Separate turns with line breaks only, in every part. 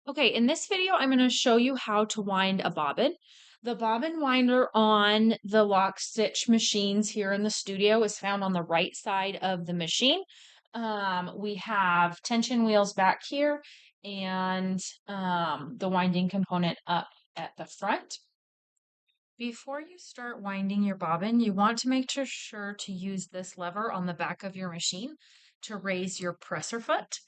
Okay, in this video, I'm going to show you how to wind a bobbin. The bobbin winder on the lock stitch machines here in the studio is found on the right side of the machine. We have tension wheels back here and the winding component up at the front. Before you start winding your bobbin, you want to make sure to use this lever on the back of your machine to raise your presser foot.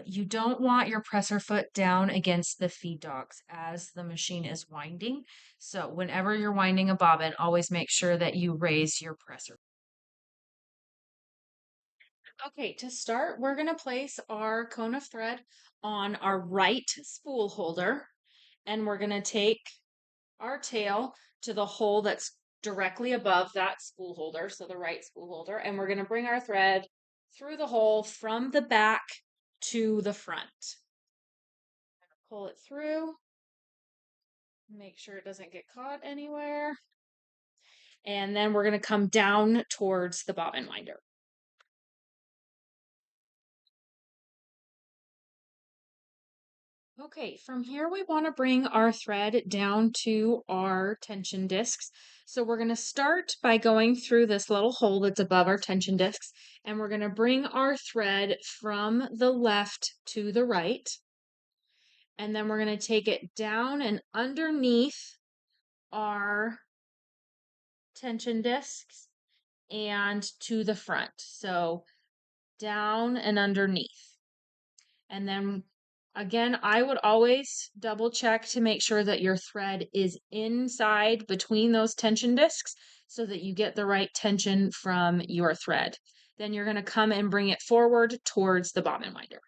You don't want your presser foot down against the feed dogs as the machine is winding. So whenever you're winding a bobbin, always make sure that you raise your presser. Okay, to start, we're going to place our cone of thread on our right spool holder, and we're going to take our tail to the hole that's directly above that spool holder, so the right spool holder, and we're going to bring our thread through the hole from the back to the front. Pull it through, make sure it doesn't get caught anywhere, and then we're going to come down towards the bobbin winder. Okay, from here we want to bring our thread down to our tension discs. So we're going to start by going through this little hole that's above our tension discs, and we're going to bring our thread from the left to the right. And then we're going to take it down and underneath our tension discs and to the front. So down and underneath. And then again, I would always double check to make sure that your thread is inside between those tension discs so that you get the right tension from your thread. Then you're going to come and bring it forward towards the bobbin winder.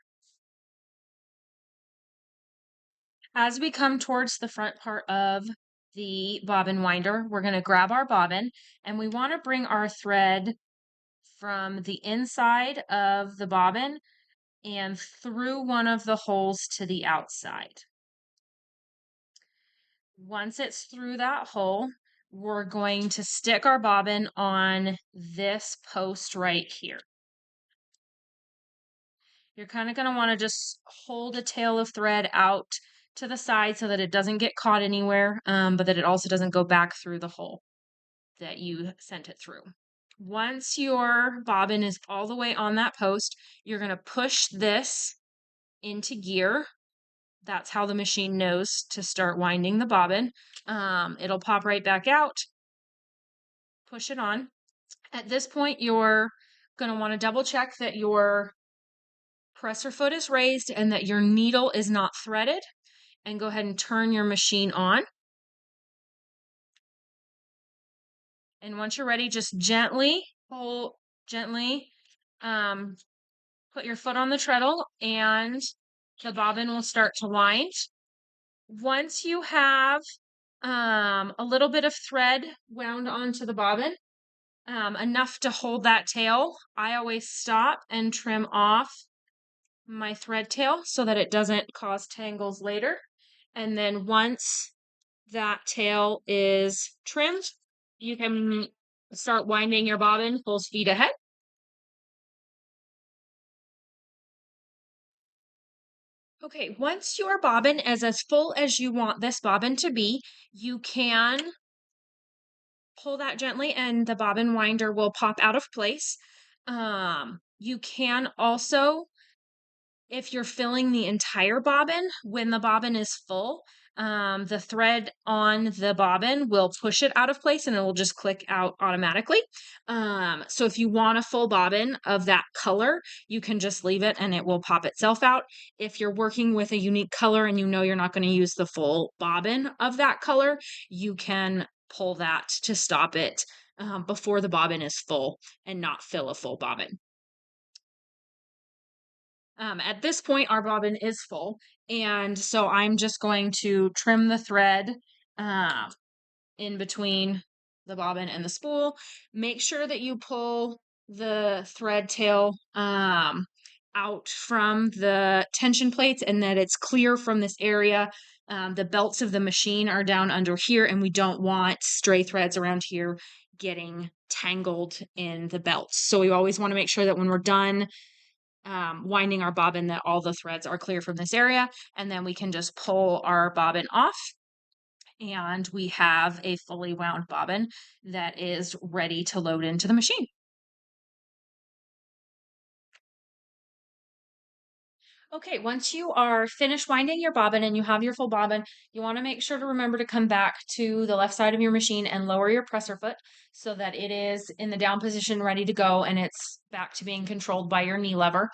As we come towards the front part of the bobbin winder, we're going to grab our bobbin and we want to bring our thread from the inside of the bobbin and through one of the holes to the outside. Once it's through that hole, we're going to stick our bobbin on this post right here. You're kind of going to want to just hold a tail of thread out to the side so that it doesn't get caught anywhere, but that it also doesn't go back through the hole that you sent it through. Once your bobbin is all the way on that post, you're going to push this into gear. That's how the machine knows to start winding the bobbin. It'll pop right back out. Push it on. At this point, you're going to want to double check that your presser foot is raised and that your needle is not threaded. And go ahead and turn your machine on. And once you're ready, just gently pull, gently put your foot on the treadle and the bobbin will start to wind. Once you have a little bit of thread wound onto the bobbin, enough to hold that tail, I always stop and trim off my thread tail so that it doesn't cause tangles later. And then once that tail is trimmed, you can start winding your bobbin full speed ahead. Okay, once your bobbin is as full as you want this bobbin to be, you can pull that gently and the bobbin winder will pop out of place. You can also, if you're filling the entire bobbin, when the bobbin is full, the thread on the bobbin will push it out of place and it will just click out automatically. So if you want a full bobbin of that color, you can just leave it and it will pop itself out. If you're working with a unique color and you know you're not going to use the full bobbin of that color, you can pull that to stop it before the bobbin is full and not fill a full bobbin. At this point, our bobbin is full, and so I'm just going to trim the thread in between the bobbin and the spool. Make sure that you pull the thread tail out from the tension plates and that it's clear from this area. The belts of the machine are down under here, and we don't want stray threads around here getting tangled in the belts. So we always want to make sure that when we're done winding our bobbin that all the threads are clear from this area, and then we can just pull our bobbin off and we have a fully wound bobbin that is ready to load into the machine. Okay, once you are finished winding your bobbin and you have your full bobbin, you want to make sure to remember to come back to the left side of your machine and lower your presser foot so that it is in the down position ready to go and it's back to being controlled by your knee lever.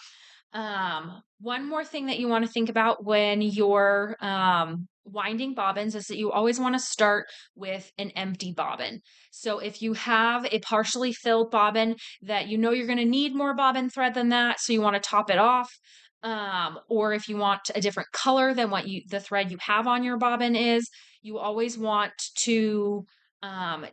One more thing that you want to think about when you're winding bobbins is that you always want to start with an empty bobbin. So if you have a partially filled bobbin that you know you're going to need more bobbin thread than that, so you want to top it off, or if you want a different color than what the thread you have on your bobbin is, you always want to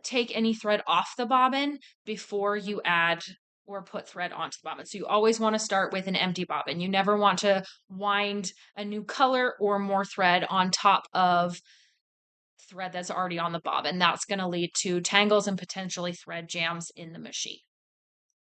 take any thread off the bobbin before you add or put thread onto the bobbin. So you always want to start with an empty bobbin. You never want to wind a new color or more thread on top of thread that's already on the bobbin. That's going to lead to tangles and potentially thread jams in the machine.